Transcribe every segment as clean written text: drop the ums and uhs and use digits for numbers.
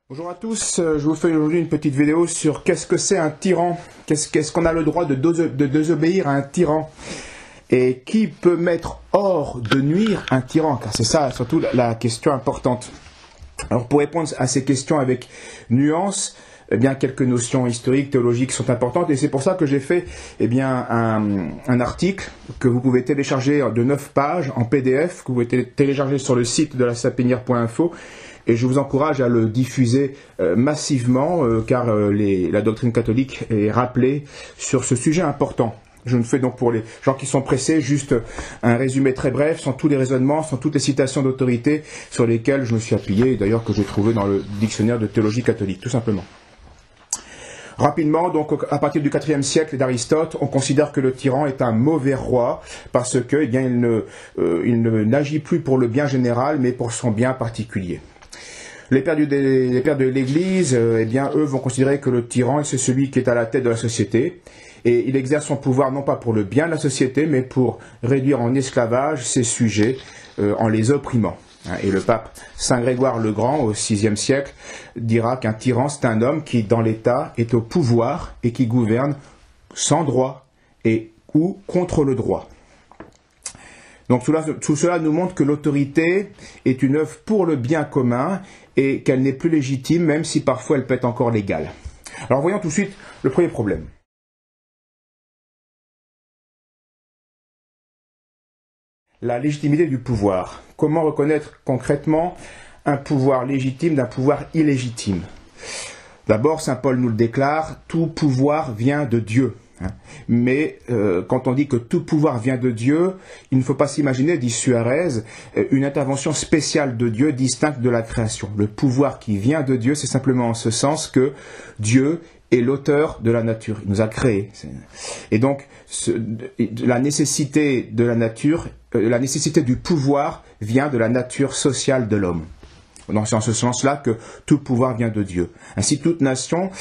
Bonjour à tous, je vous fais aujourd'hui une petite vidéo sur qu'est-ce que c'est un tyran, qu'est-ce qu'on a le droit de désobéir à un tyran et qui peut mettre hors de nuire un tyran, car c'est ça surtout la question importante. Alors pour répondre à ces questions avec nuance, eh bien quelques notions historiques, théologiques sont importantes et c'est pour ça que j'ai fait un article que vous pouvez télécharger de 9 pages en PDF, que vous pouvez télécharger sur le site de la sapinière.info. Et je vous encourage à le diffuser massivement, car la doctrine catholique est rappelée sur ce sujet important. Je ne fais donc pour les gens qui sont pressés juste un résumé très bref, sans tous les raisonnements, sans toutes les citations d'autorité sur lesquelles je me suis appuyé, et d'ailleurs que j'ai trouvé dans le dictionnaire de théologie catholique, tout simplement. Rapidement, donc à partir du IVe siècle d'Aristote, on considère que le tyran est un mauvais roi parce que, il ne n'agit plus pour le bien général, mais pour son bien particulier. Les pères de l'Église, eux vont considérer que le tyran, c'est celui qui est à la tête de la société, et il exerce son pouvoir non pas pour le bien de la société, mais pour réduire en esclavage ses sujets en les opprimant. Et le pape Saint Grégoire le Grand, au VIe siècle, dira qu'un tyran, c'est un homme qui, dans l'État, est au pouvoir et qui gouverne sans droit ou contre le droit. Donc tout cela nous montre que l'autorité est une œuvre pour le bien commun et qu'elle n'est plus légitime, même si parfois elle peut être encore légale. Alors voyons tout de suite le premier problème. La légitimité du pouvoir. Comment reconnaître concrètement un pouvoir légitime d'un pouvoir illégitime? D'abord, saint Paul nous le déclare, tout pouvoir vient de Dieu. Mais quand on dit que tout pouvoir vient de Dieu, il ne faut pas s'imaginer, dit Suarez, une intervention spéciale de Dieu distincte de la création. Le pouvoir qui vient de Dieu, c'est simplement en ce sens que Dieu est l'auteur de la nature. Il nous a créés. Et donc, la nécessité de la nature, la nécessité du pouvoir vient de la nature sociale de l'homme. Donc c'est en ce sens-là que tout pouvoir vient de Dieu. Ainsi, toute nation,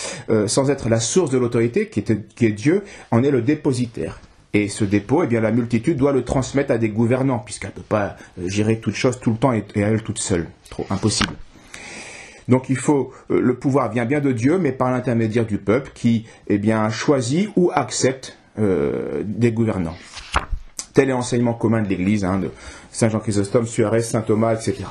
sans être la source de l'autorité, qui est Dieu, en est le dépositaire. Et ce dépôt, la multitude doit le transmettre à des gouvernants, puisqu'elle ne peut pas gérer toute chose tout le temps et à elle toute seule. Trop impossible. Donc le pouvoir vient bien de Dieu, mais par l'intermédiaire du peuple qui, choisit ou accepte des gouvernants. Tel est l'enseignement commun de l'Église, de Saint Jean Chrysostome, Suarez, Saint Thomas, etc.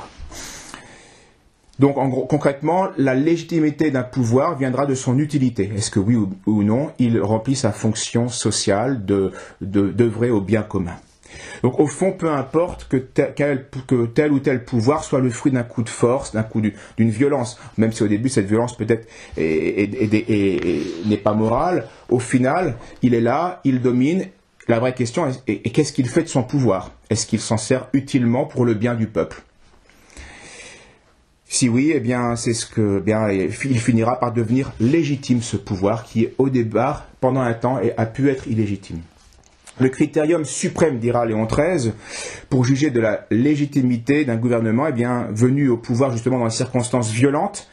Donc, en gros, concrètement, la légitimité d'un pouvoir viendra de son utilité. Est-ce que oui ou non, il remplit sa fonction sociale d'œuvrer au bien commun. Donc, au fond, peu importe que tel ou tel pouvoir soit le fruit d'un coup de force, d'un coup d'une violence, même si au début cette violence peut-être n'est pas morale, au final, il est là, il domine. La vraie question est qu'est-ce qu'il fait de son pouvoir? Est-ce qu'il s'en sert utilement pour le bien du peuple? Si oui, il finira par devenir légitime ce pouvoir qui, au départ, pendant un temps, a pu être illégitime. Le critérium suprême, dira Léon XIII, pour juger de la légitimité d'un gouvernement, venu au pouvoir justement dans des circonstances violentes,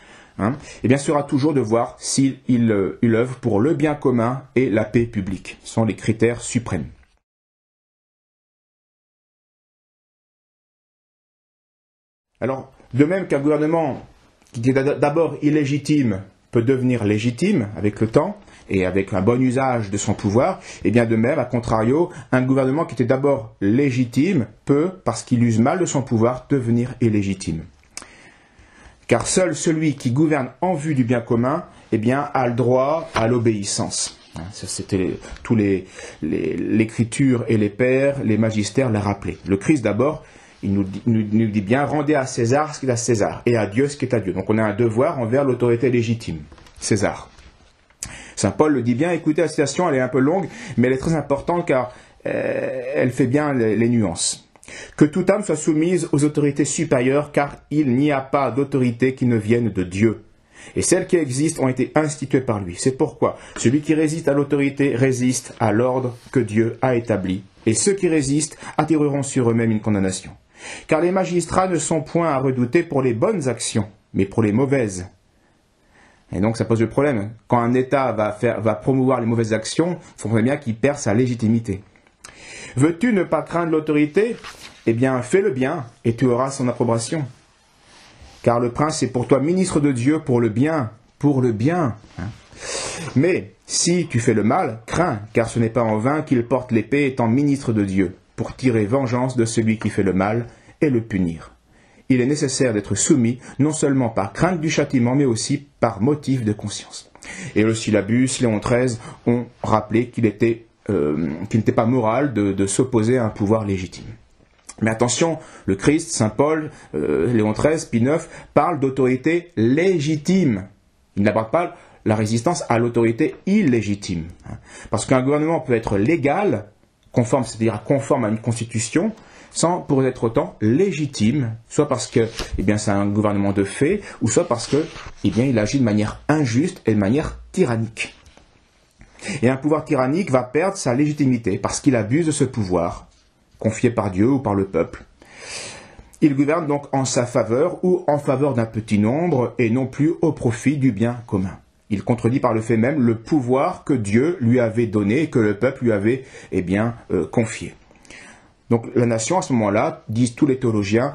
sera toujours de voir s'il œuvre pour le bien commun et la paix publique. Ce sont les critères suprêmes. Alors, de même qu'un gouvernement qui est d'abord illégitime peut devenir légitime avec le temps et avec un bon usage de son pouvoir, de même, à contrario, un gouvernement qui était d'abord légitime peut, parce qu'il use mal de son pouvoir, devenir illégitime. Car seul celui qui gouverne en vue du bien commun, a le droit à l'obéissance. C'était tous l'écriture et les pères, les magistères l'a rappelé. Le Christ d'abord, il nous dit bien, rendez à César ce qui est à César, et à Dieu ce qui est à Dieu. Donc on a un devoir envers l'autorité légitime, César. Saint Paul le dit bien, écoutez la citation, elle est un peu longue, mais elle est très importante car elle fait bien les nuances. Que toute âme soit soumise aux autorités supérieures, car il n'y a pas d'autorité qui ne vienne de Dieu. Et celles qui existent ont été instituées par lui. C'est pourquoi celui qui résiste à l'autorité résiste à l'ordre que Dieu a établi. Et ceux qui résistent attireront sur eux-mêmes une condamnation. Car les magistrats ne sont point à redouter pour les bonnes actions, mais pour les mauvaises. Et donc ça pose le problème. Quand un État va promouvoir les mauvaises actions, il faudrait bien qu'il perd sa légitimité. Veux-tu ne pas craindre l'autorité? Fais le bien, et tu auras son approbation. car le prince est pour toi ministre de Dieu pour le bien, hein. Mais si tu fais le mal, crains, car ce n'est pas en vain qu'il porte l'épée étant ministre de Dieu, pour tirer vengeance de celui qui fait le mal et le punir. Il est nécessaire d'être soumis, non seulement par crainte du châtiment, mais aussi par motif de conscience. Et le syllabus, Léon XIII, ont rappelé qu'il n'était pas moral de s'opposer à un pouvoir légitime. Mais attention, le Christ, Saint Paul, Léon XIII, Pie IX, parle d'autorité légitime. Il n'aborde pas la résistance à l'autorité illégitime. Parce qu'un gouvernement peut être légal, conforme, c'est-à-dire conforme à une constitution, sans pour être autant légitime, soit parce que c'est un gouvernement de fait, ou soit parce que il agit de manière injuste et de manière tyrannique. Et un pouvoir tyrannique va perdre sa légitimité parce qu'il abuse de ce pouvoir, confié par Dieu ou par le peuple. Il gouverne donc en sa faveur ou en faveur d'un petit nombre et non plus au profit du bien commun. Il contredit par le fait même le pouvoir que Dieu lui avait donné et que le peuple lui avait confié. Donc la nation, à ce moment-là, disent tous les théologiens,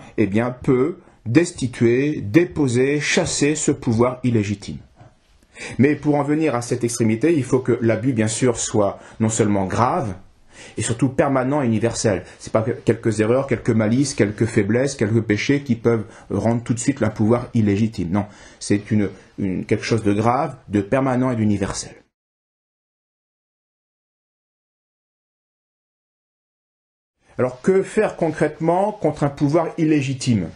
peut destituer, déposer, chasser ce pouvoir illégitime. Mais pour en venir à cette extrémité, il faut que l'abus, bien sûr, soit non seulement grave, et surtout permanent et universel. Ce n'est pas quelques erreurs, quelques malices, quelques faiblesses, quelques péchés qui peuvent rendre tout de suite un pouvoir illégitime. Non, c'est quelque chose de grave, de permanent et d'universel. Alors que faire concrètement contre un pouvoir illégitime ?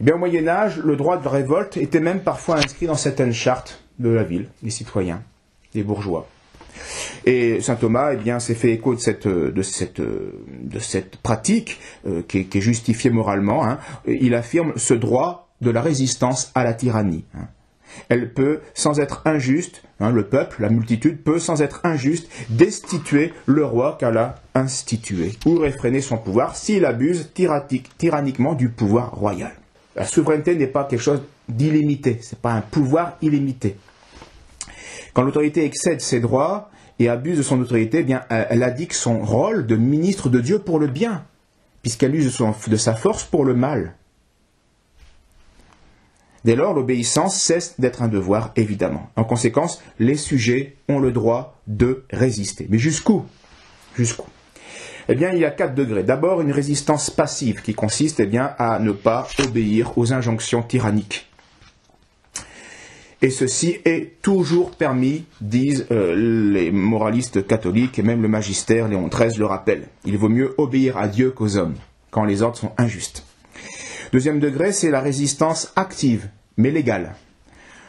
Au Moyen-Âge, le droit de révolte était même parfois inscrit dans certaines chartes de la ville, des citoyens, des bourgeois. Et saint Thomas s'est fait écho de cette pratique qui est justifiée moralement. Il affirme ce droit de la résistance à la tyrannie. Elle peut, sans être injuste, le peuple, la multitude, peut, sans être injuste, destituer le roi qu'elle a institué, ou réfréner son pouvoir s'il abuse tyranniquement du pouvoir royal. La souveraineté n'est pas quelque chose d'illimité, ce n'est pas un pouvoir illimité. Quand l'autorité excède ses droits et abuse de son autorité, elle indique son rôle de ministre de Dieu pour le bien, puisqu'elle use de sa force pour le mal. Dès lors, l'obéissance cesse d'être un devoir, évidemment. En conséquence, les sujets ont le droit de résister. Mais jusqu'où ? Jusqu'où ? Il y a 4 degrés. D'abord, une résistance passive qui consiste à ne pas obéir aux injonctions tyranniques. Et ceci est toujours permis, disent les moralistes catholiques et même le magistère, Léon XIII le rappelle. Il vaut mieux obéir à Dieu qu'aux hommes, quand les ordres sont injustes. Deuxième degré, c'est la résistance active, mais légale.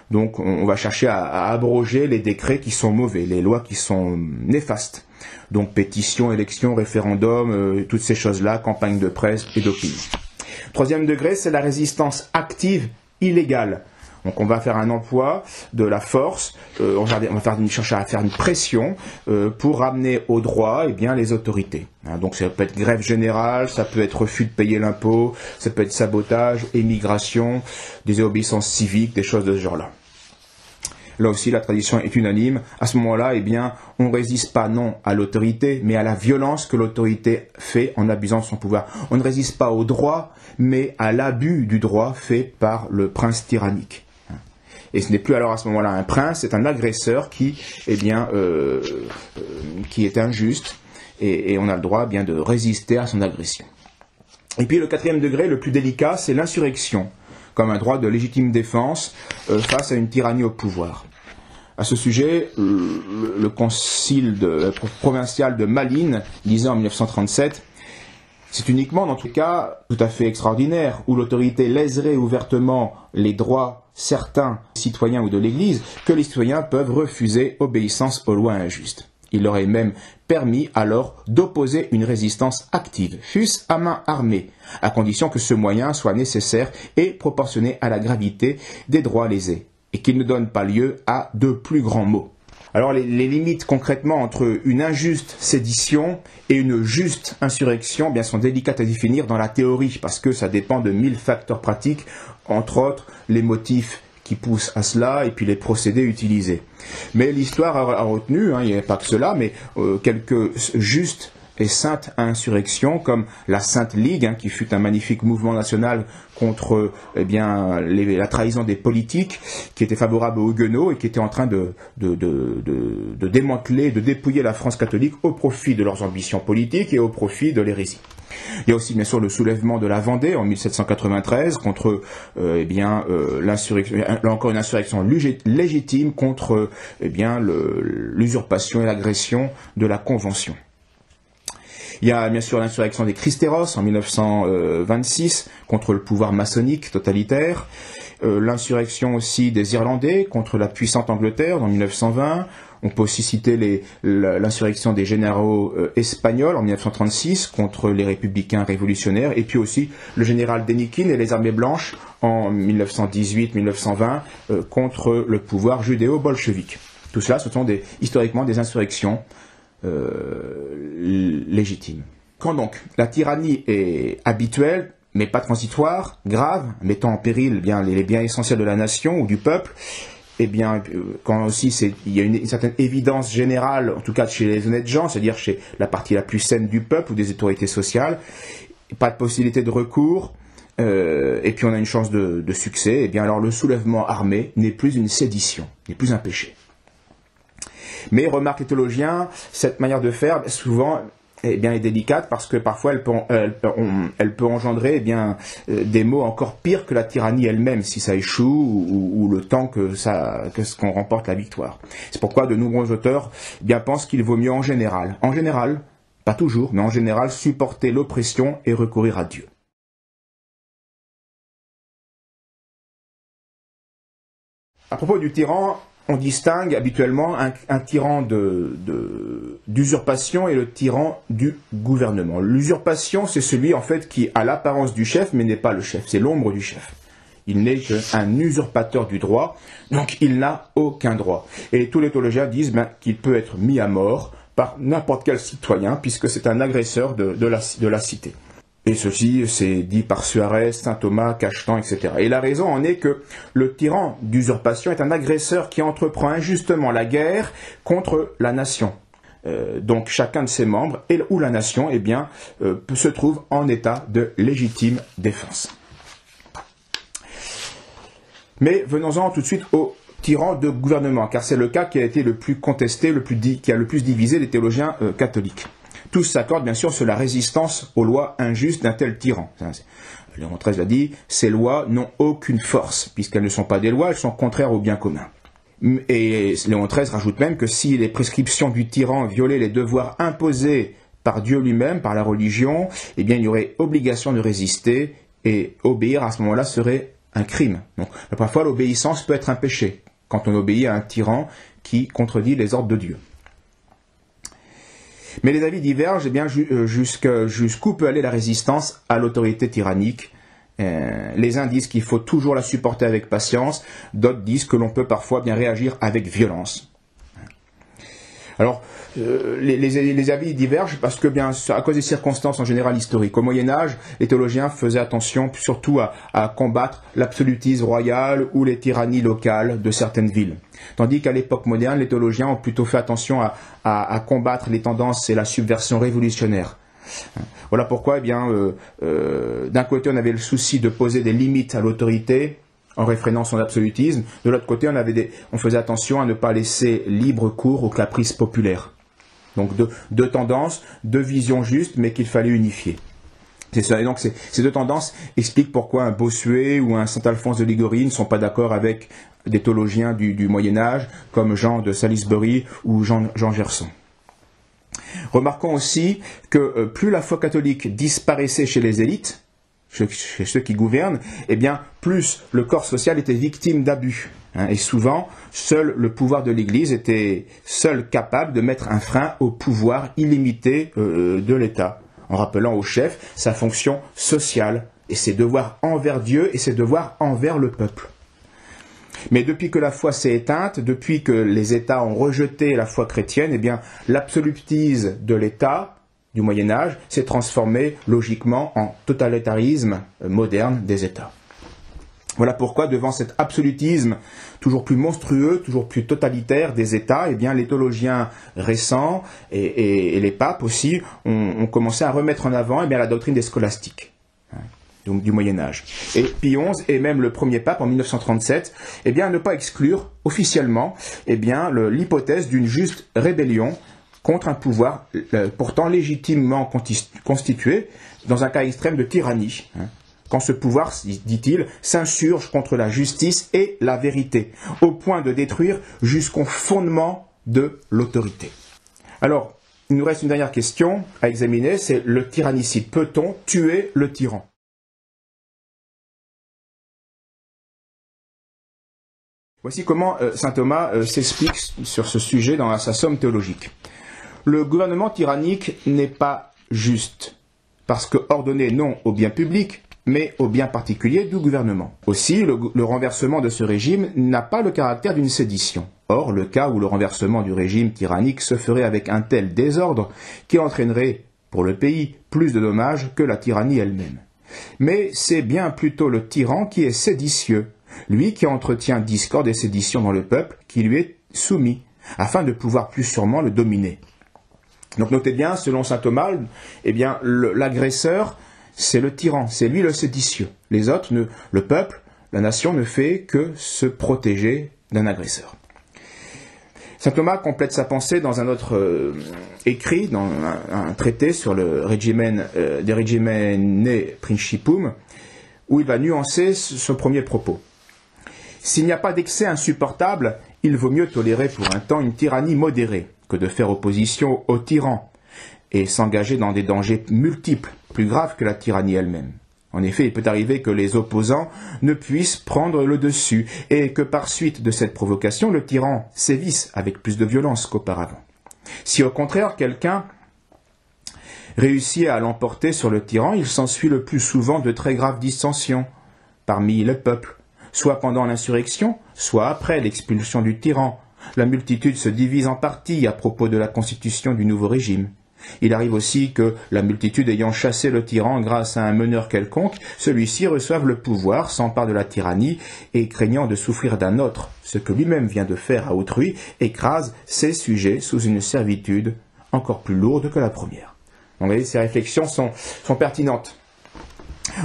Donc on va chercher à abroger les décrets qui sont mauvais, les lois qui sont néfastes. Donc pétition, élection, référendum, toutes ces choses-là, campagne de presse et d'opinion. Troisième degré, c'est la résistance active illégale. Donc on va faire un emploi de la force, on va chercher à faire une pression pour ramener au droit les autorités. Donc ça peut être grève générale, ça peut être refus de payer l'impôt, ça peut être sabotage, émigration, désobéissance civique, des choses de ce genre-là. Là aussi, la tradition est unanime. À ce moment-là, on ne résiste pas non à l'autorité, mais à la violence que l'autorité fait en abusant de son pouvoir. On ne résiste pas au droit, mais à l'abus du droit fait par le prince tyrannique. Et ce n'est plus alors à ce moment-là un prince, c'est un agresseur qui est injuste, et on a le droit de résister à son agression. Et puis le quatrième degré, le plus délicat, c'est l'insurrection, comme un droit de légitime défense face à une tyrannie au pouvoir. À ce sujet, le concile provincial de Malines disait en 1937 « C'est uniquement dans tout cas tout à fait extraordinaire, où l'autorité léserait ouvertement les droits certains citoyens ou de l'Église, que les citoyens peuvent refuser obéissance aux lois injustes. Il leur est même permis alors d'opposer une résistance active, fût-ce à main armée, à condition que ce moyen soit nécessaire et proportionné à la gravité des droits lésés, et qu'il ne donne pas lieu à de plus grands maux. » Alors les limites concrètement entre une injuste sédition et une juste insurrection sont délicates à définir dans la théorie, parce que ça dépend de 1000 facteurs pratiques, entre autres les motifs qui poussent à cela et puis les procédés utilisés. Mais l'histoire a retenu, il n'y a pas que cela, mais quelques justes et sainte insurrection, comme la Sainte Ligue, qui fut un magnifique mouvement national contre la trahison des politiques, qui était favorable aux Huguenots et qui était en train de démanteler, de dépouiller la France catholique au profit de leurs ambitions politiques et au profit de l'hérésie. Il y a aussi bien sûr le soulèvement de la Vendée en 1793 contre l'insurrection, là encore une insurrection légitime contre l'usurpation et l'agression de la Convention. Il y a bien sûr l'insurrection des Cristeros en 1926 contre le pouvoir maçonnique totalitaire, l'insurrection aussi des Irlandais contre la puissante Angleterre en 1920. On peut aussi citer l'insurrection des généraux espagnols en 1936 contre les républicains révolutionnaires, et puis aussi le général Dénikine et les armées blanches en 1918-1920 contre le pouvoir judéo-bolchevique. Tout cela, ce sont historiquement des insurrections légitimes. Quand donc la tyrannie est habituelle, mais pas transitoire, grave, mettant en péril les biens essentiels de la nation ou du peuple, quand aussi il y a une certaine évidence générale, en tout cas chez les honnêtes gens, c'est-à-dire chez la partie la plus saine du peuple ou des autorités sociales, pas de possibilité de recours, et puis on a une chance de succès, alors le soulèvement armé n'est plus une sédition, n'est plus un péché. Mais, remarque les théologiens, cette manière de faire, souvent, est délicate parce que parfois elle peut engendrer des maux encore pires que la tyrannie elle-même si ça échoue ou le temps qu'on remporte la victoire. C'est pourquoi de nombreux auteurs pensent qu'il vaut mieux en général, pas toujours, mais en général, supporter l'oppression et recourir à Dieu. À propos du tyran, on distingue habituellement un tyran d'usurpation et le tyran du gouvernement. L'usurpation, c'est celui en fait qui a l'apparence du chef mais n'est pas le chef, c'est l'ombre du chef. Il n'est qu'un usurpateur du droit, donc il n'a aucun droit. Et tous les théologiens disent qu'il peut être mis à mort par n'importe quel citoyen puisque c'est un agresseur de la cité. Et ceci, c'est dit par Suarez, saint Thomas, Cachetan, etc. Et la raison en est que le tyran d'usurpation est un agresseur qui entreprend injustement la guerre contre la nation. Donc chacun de ses membres ou la nation se trouve en état de légitime défense. Mais venons-en tout de suite au tyran de gouvernement, car c'est le cas qui a été le plus contesté, qui a le plus divisé les théologiens catholiques. Tous s'accordent bien sûr sur la résistance aux lois injustes d'un tel tyran. Léon XIII l'a dit, ces lois n'ont aucune force, puisqu'elles ne sont pas des lois, elles sont contraires au bien commun. Et Léon XIII rajoute même que si les prescriptions du tyran violaient les devoirs imposés par Dieu lui-même, par la religion, il y aurait obligation de résister, et obéir à ce moment-là serait un crime. Donc parfois l'obéissance peut être un péché, quand on obéit à un tyran qui contredit les ordres de Dieu. Mais les avis divergent jusqu'où peut aller la résistance à l'autorité tyrannique. Les uns disent qu'il faut toujours la supporter avec patience, d'autres disent que l'on peut parfois réagir avec violence. Alors, les avis divergent parce que, à cause des circonstances en général historiques. Au Moyen-Âge, les théologiens faisaient attention surtout à combattre l'absolutisme royal ou les tyrannies locales de certaines villes. Tandis qu'à l'époque moderne, les théologiens ont plutôt fait attention à combattre les tendances et la subversion révolutionnaire. Voilà pourquoi, d'un côté, on avait le souci de poser des limites à l'autorité, en réfrénant son absolutisme. De l'autre côté, on faisait attention à ne pas laisser libre cours aux caprices populaires. Donc deux tendances, deux visions justes, mais qu'il fallait unifier. C'est ça. Et donc ces deux tendances expliquent pourquoi un Bossuet ou un saint Alphonse de Liguori ne sont pas d'accord avec des théologiens du Moyen-Âge, comme Jean de Salisbury ou Jean Gerson. Remarquons aussi que plus la foi catholique disparaissait chez les élites, chez ceux qui gouvernent, plus le corps social était victime d'abus. Et souvent, seul le pouvoir de l'Église était seul capable de mettre un frein au pouvoir illimité de l'État, en rappelant au chef sa fonction sociale et ses devoirs envers Dieu et ses devoirs envers le peuple. Mais depuis que la foi s'est éteinte, depuis que les États ont rejeté la foi chrétienne, l'absolutisme de l'État du Moyen-Âge s'est transformé logiquement en totalitarisme moderne des États. Voilà pourquoi, devant cet absolutisme toujours plus monstrueux, toujours plus totalitaire des États, eh bien, les théologiens récents et les papes aussi ont commencé à remettre en avant eh bien, la doctrine des scolastiques, donc du Moyen-Âge. Et Pie XI, et même le premier pape en 1937, eh bien, ne pas exclure officiellement eh bien, l'hypothèse d'une juste rébellion contre un pouvoir pourtant légitimement constitué dans un cas extrême de tyrannie. Quand ce pouvoir, dit-il, s'insurge contre la justice et la vérité, au point de détruire jusqu'au fondement de l'autorité. Alors, il nous reste une dernière question à examiner, c'est le tyrannicide. Peut-on tuer le tyran ? Voici comment saint Thomas s'explique sur ce sujet dans sa somme théologique. Le gouvernement tyrannique n'est pas juste, parce que ordonné non au bien public, mais au bien particulier du gouvernement. Aussi, le renversement de ce régime n'a pas le caractère d'une sédition. Or, le cas où le renversement du régime tyrannique se ferait avec un tel désordre qui entraînerait, pour le pays, plus de dommages que la tyrannie elle-même. Mais c'est bien plutôt le tyran qui est séditieux, lui qui entretient discorde et sédition dans le peuple qui lui est soumis, afin de pouvoir plus sûrement le dominer. Donc notez bien, selon saint Thomas, eh bien, l'agresseur, c'est le tyran, c'est lui le séditieux. Les autres, le peuple, la nation ne fait que se protéger d'un agresseur. Saint Thomas complète sa pensée dans un autre écrit, dans un traité sur le De Regimene Principum, où il va nuancer ce premier propos. S'il n'y a pas d'excès insupportable, il vaut mieux tolérer pour un temps une tyrannie modérée que de faire opposition au tyran et s'engager dans des dangers multiples, plus graves que la tyrannie elle-même. En effet, il peut arriver que les opposants ne puissent prendre le dessus et que par suite de cette provocation, le tyran sévisse avec plus de violence qu'auparavant. Si au contraire quelqu'un réussit à l'emporter sur le tyran, il s'ensuit le plus souvent de très graves dissensions parmi le peuple, soit pendant l'insurrection, soit après l'expulsion du tyran. La multitude se divise en parties à propos de la constitution du nouveau régime. Il arrive aussi que la multitude ayant chassé le tyran grâce à un meneur quelconque, celui-ci reçoive le pouvoir, s'empare de la tyrannie et craignant de souffrir d'un autre, ce que lui-même vient de faire à autrui, écrase ses sujets sous une servitude encore plus lourde que la première. Donc, vous voyez, ces réflexions sont pertinentes.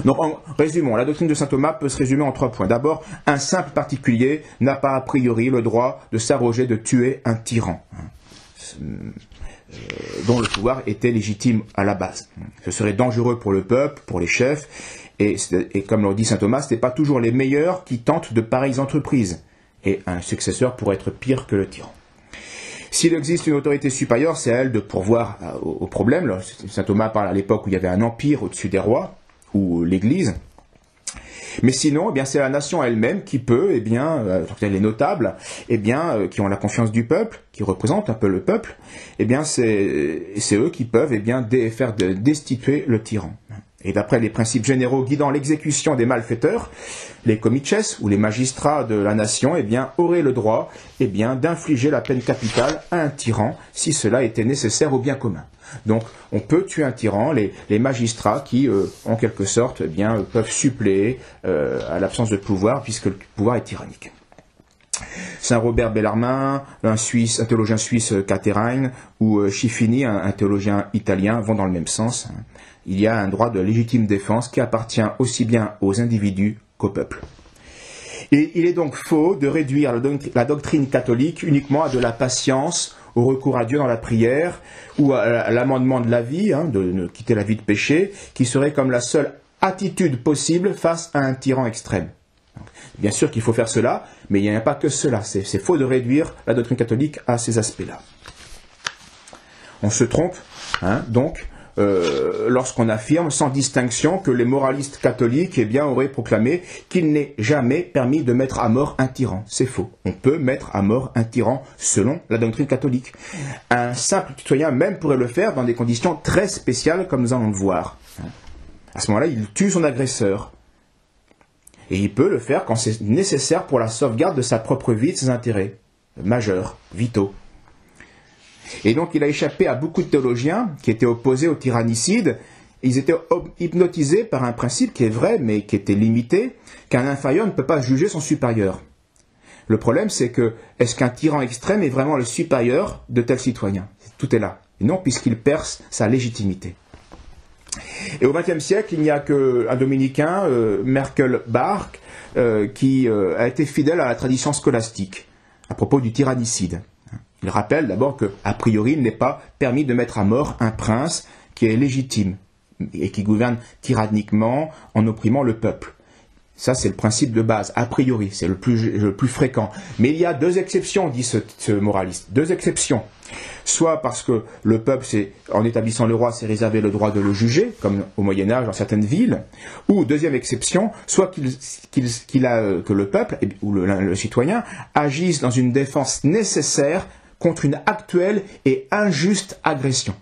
Donc, résumons, la doctrine de saint Thomas peut se résumer en 3 points. D'abord, un simple particulier n'a pas a priori le droit de s'arroger de tuer un tyran, dont le pouvoir était légitime à la base. Ce serait dangereux pour le peuple, pour les chefs, et comme le dit saint Thomas, ce n'est pas toujours les meilleurs qui tentent de pareilles entreprises, et un successeur pourrait être pire que le tyran. S'il existe une autorité supérieure, c'est à elle de pourvoir au problème. Saint Thomas parle à l'époque où il y avait un empire au-dessus des rois, ou l'Église. Mais sinon, eh bien, c'est la nation elle-même qui peut, eh bien, les notables, eh bien, qui ont la confiance du peuple, qui représentent un peu le peuple, eh bien, c'est eux qui peuvent, eh bien, faire destituer le tyran. Et d'après les principes généraux guidant l'exécution des malfaiteurs, les comices, ou les magistrats de la nation, eh bien, auraient le droit, eh bien, d'infliger la peine capitale à un tyran, si cela était nécessaire au bien commun. Donc, on peut tuer un tyran, les magistrats qui, en quelque sorte, eh bien, peuvent suppléer à l'absence de pouvoir, puisque le pouvoir est tyrannique. Saint Robert Bellarmine, un théologien suisse, Caterine, ou Schiffini, un théologien italien, vont dans le même sens. Il y a un droit de légitime défense qui appartient aussi bien aux individus qu'au peuple. Et il est donc faux de réduire la doctrine catholique uniquement à de la patience, au recours à Dieu dans la prière, ou à l'amendement de la vie, de quitter la vie de péché, qui serait comme la seule attitude possible face à un tyran extrême. Donc, bien sûr qu'il faut faire cela, mais il n'y a pas que cela. C'est faux de réduire la doctrine catholique à ces aspects-là. On se trompe, donc, lorsqu'on affirme sans distinction que les moralistes catholiques eh bien, auraient proclamé qu'il n'est jamais permis de mettre à mort un tyran. C'est faux. On peut mettre à mort un tyran selon la doctrine catholique. Un simple citoyen même pourrait le faire dans des conditions très spéciales comme nous allons le voir. À ce moment-là, il tue son agresseur. Et il peut le faire quand c'est nécessaire pour la sauvegarde de sa propre vie et de ses intérêts majeurs, vitaux. Et donc il a échappé à beaucoup de théologiens qui étaient opposés au tyrannicide ils étaient hypnotisés par un principe qui est vrai, mais qui était limité, qu'un inférieur ne peut pas juger son supérieur. Le problème, c'est que, est-ce qu'un tyran extrême est vraiment le supérieur de tel citoyen? Tout est là. Et non, puisqu'il perce sa légitimité. Et au XXe siècle, il n'y a qu'un dominicain, Merkelbach, qui a été fidèle à la tradition scolastique à propos du tyrannicide. Il rappelle d'abord qu'a priori, il n'est pas permis de mettre à mort un prince qui est légitime et qui gouverne tyranniquement en opprimant le peuple. Ça, c'est le principe de base, a priori, c'est le plus fréquent. Mais il y a deux exceptions, dit ce moraliste. Deux exceptions. Soit parce que le peuple, en établissant le roi, s'est réservé le droit de le juger, comme au Moyen-Âge dans certaines villes. Ou, deuxième exception, soit que le peuple, ou le citoyen, agisse dans une défense nécessaire contre une actuelle et injuste agression.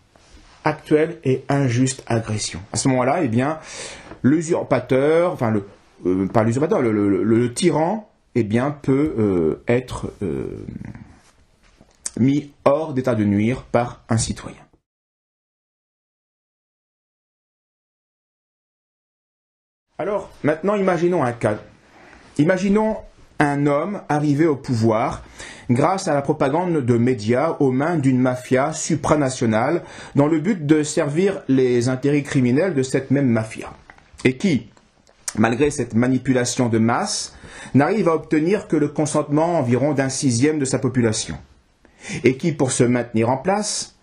Actuelle et injuste agression. À ce moment-là, eh bien, l'usurpateur, enfin pas l'usurpateur, le tyran, eh bien, peut être mis hors d'état de nuire par un citoyen. Alors, maintenant, imaginons un cas. Imaginons un homme arrivé au pouvoir grâce à la propagande de médias aux mains d'une mafia supranationale dans le but de servir les intérêts criminels de cette même mafia. Et qui, malgré cette manipulation de masse, n'arrive à obtenir que le consentement environ d'un 1/6 de sa population. Et qui, pour se maintenir en place,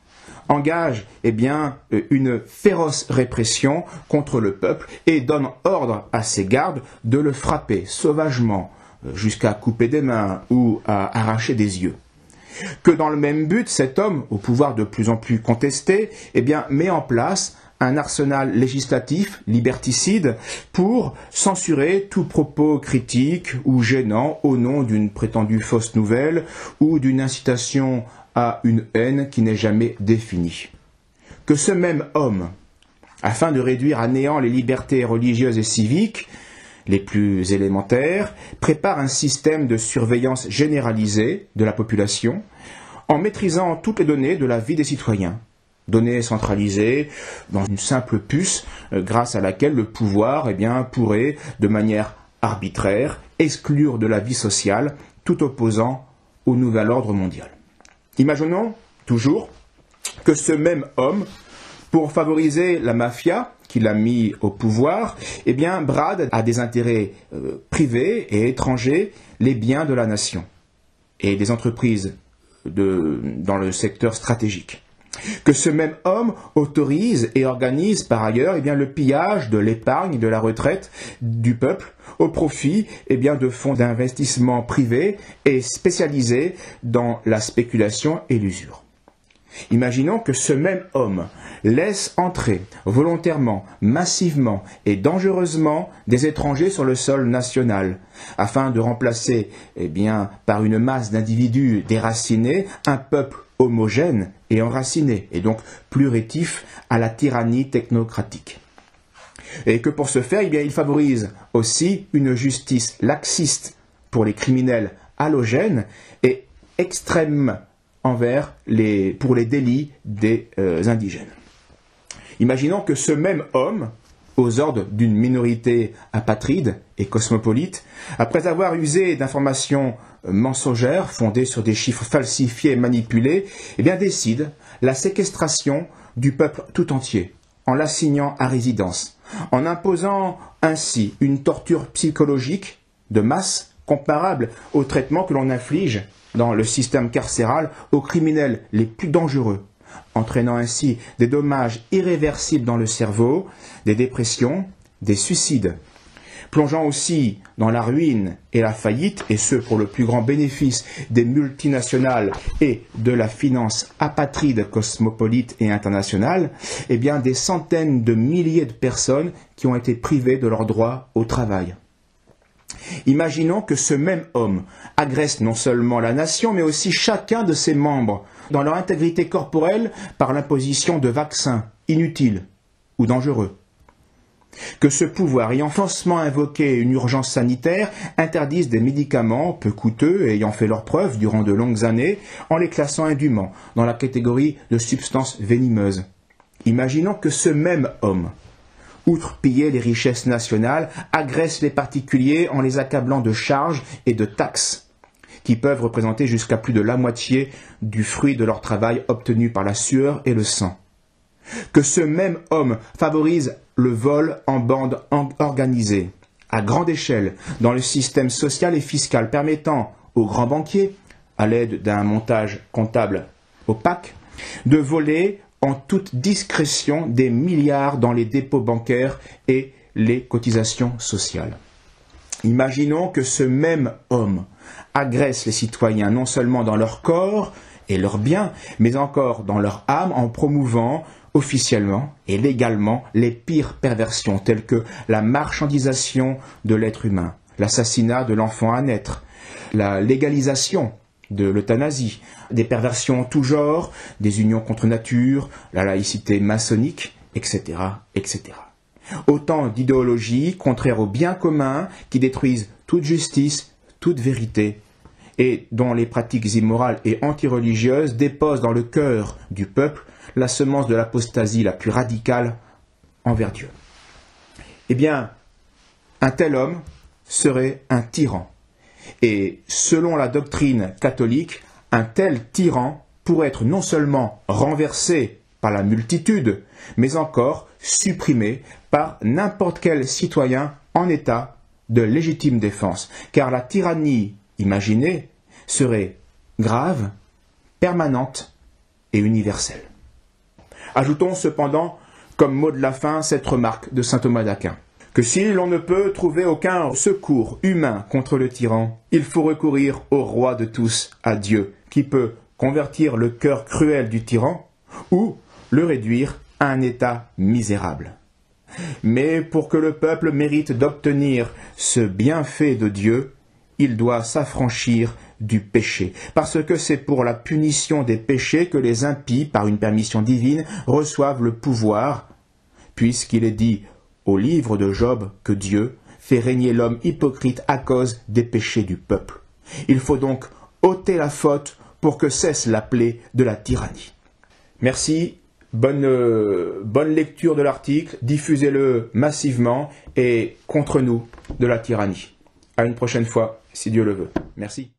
engage une féroce répression contre le peuple et donne ordre à ses gardes de le frapper sauvagement jusqu'à couper des mains ou à arracher des yeux. Que dans le même but, cet homme, au pouvoir de plus en plus contesté, met en place un arsenal législatif liberticide pour censurer tout propos critique ou gênant au nom d'une prétendue fausse nouvelle ou d'une incitation à une haine qui n'est jamais définie. Que ce même homme, afin de réduire à néant les libertés religieuses et civiques, les plus élémentaires, prépare un système de surveillance généralisée de la population en maîtrisant toutes les données de la vie des citoyens. Données centralisées dans une simple puce grâce à laquelle le pouvoir pourrait, de manière arbitraire, exclure de la vie sociale tout opposant au nouvel ordre mondial. Imaginons, toujours, que ce même homme, pour favoriser la mafia qu'il a mis au pouvoir, brade à des intérêts privés et étrangers les biens de la nation et des entreprises dans le secteur stratégique. Que ce même homme autorise et organise par ailleurs le pillage de l'épargne, de la retraite du peuple au profit de fonds d'investissement privés et spécialisés dans la spéculation et l'usure. Imaginons que ce même homme laisse entrer volontairement, massivement et dangereusement des étrangers sur le sol national, afin de remplacer par une masse d'individus déracinés un peuple homogène et enraciné, et donc plus rétif à la tyrannie technocratique. Et que pour ce faire, il favorise aussi une justice laxiste pour les criminels halogènes et extrême pour les délits des indigènes. Imaginons que ce même homme, aux ordres d'une minorité apatride et cosmopolite, après avoir usé d'informations mensongères fondées sur des chiffres falsifiés et manipulés, décide la séquestration du peuple tout entier, en l'assignant à résidence, en imposant ainsi une torture psychologique de masse comparable au traitement que l'on inflige dans le système carcéral aux criminels les plus dangereux, entraînant ainsi des dommages irréversibles dans le cerveau, des dépressions, des suicides, plongeant aussi dans la ruine et la faillite, et ce pour le plus grand bénéfice des multinationales et de la finance apatride, cosmopolite et internationale, des centaines de milliers de personnes qui ont été privées de leur droit au travail. Imaginons que ce même homme agresse non seulement la nation, mais aussi chacun de ses membres dans leur intégrité corporelle par l'imposition de vaccins inutiles ou dangereux. Que ce pouvoir, ayant faussement invoqué une urgence sanitaire, interdise des médicaments peu coûteux et ayant fait leurs preuves durant de longues années, en les classant indûment dans la catégorie de substances venimeuses. Imaginons que ce même homme outre piller les richesses nationales, agresse les particuliers en les accablant de charges et de taxes, qui peuvent représenter jusqu'à plus de la moitié du fruit de leur travail obtenu par la sueur et le sang. Que ce même homme favorise le vol en bande organisée, à grande échelle, dans le système social et fiscal, permettant aux grands banquiers, à l'aide d'un montage comptable opaque, de voler en toute discrétion des milliards dans les dépôts bancaires et les cotisations sociales. Imaginons que ce même homme agresse les citoyens non seulement dans leur corps et leurs biens, mais encore dans leur âme en promouvant officiellement et légalement les pires perversions telles que la marchandisation de l'être humain, l'assassinat de l'enfant à naître, la légalisation de l'euthanasie, des perversions en tout genre, des unions contre nature, la laïcité maçonnique, etc., etc. Autant d'idéologies contraires au bien commun qui détruisent toute justice, toute vérité, et dont les pratiques immorales et antireligieuses déposent dans le cœur du peuple la semence de l'apostasie la plus radicale envers Dieu. Eh bien, un tel homme serait un tyran. Et selon la doctrine catholique, un tel tyran pourrait être non seulement renversé par la multitude, mais encore supprimé par n'importe quel citoyen en état de légitime défense, car la tyrannie imaginée serait grave, permanente et universelle. Ajoutons cependant, comme mot de la fin, cette remarque de saint Thomas d'Aquin, que si l'on ne peut trouver aucun secours humain contre le tyran, il faut recourir au roi de tous, à Dieu, qui peut convertir le cœur cruel du tyran ou le réduire à un état misérable. Mais pour que le peuple mérite d'obtenir ce bienfait de Dieu, il doit s'affranchir du péché, parce que c'est pour la punition des péchés que les impies, par une permission divine, reçoivent le pouvoir, puisqu'il est dit au livre de Job que Dieu fait régner l'homme hypocrite à cause des péchés du peuple. Il faut donc ôter la faute pour que cesse la plaie de la tyrannie. Merci, bonne lecture de l'article, diffusez-le massivement et contre nous de la tyrannie. À une prochaine fois, si Dieu le veut. Merci.